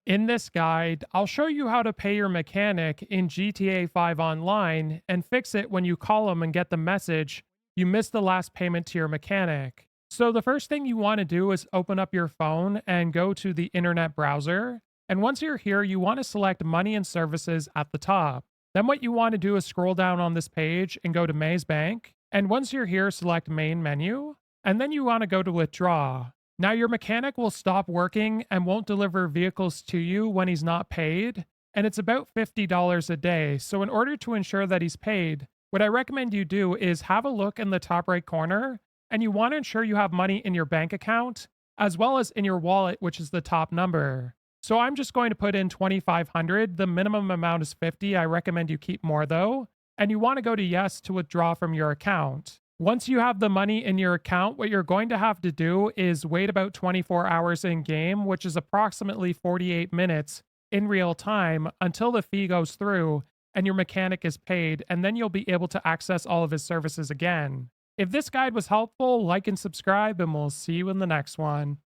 In this guide, I'll show you how to pay your mechanic in GTA 5 Online and fix it when you call him and get the message you missed the last payment to your mechanic. So, the first thing you want to do is open up your phone and go to the internet browser. And once you're here, you want to select Money and Services at the top. Then, what you want to do is scroll down on this page and go to Maze Bank. And once you're here, select Main Menu. And then you want to go to Withdraw. Now, your mechanic will stop working and won't deliver vehicles to you when he's not paid, and it's about $50 a day. So, in order to ensure that he's paid, what I recommend you do is have a look in the top right corner, and you want to ensure you have money in your bank account as well as in your wallet, which is the top number. So, I'm just going to put in 2,500. The minimum amount is 50. I recommend you keep more though, and you want to go to yes to withdraw from your account. Once you have the money in your account, what you're going to have to do is wait about 24 hours in game, which is approximately 48 minutes in real time until the fee goes through and your mechanic is paid, and then you'll be able to access all of his services again. If this guide was helpful, like and subscribe, and we'll see you in the next one.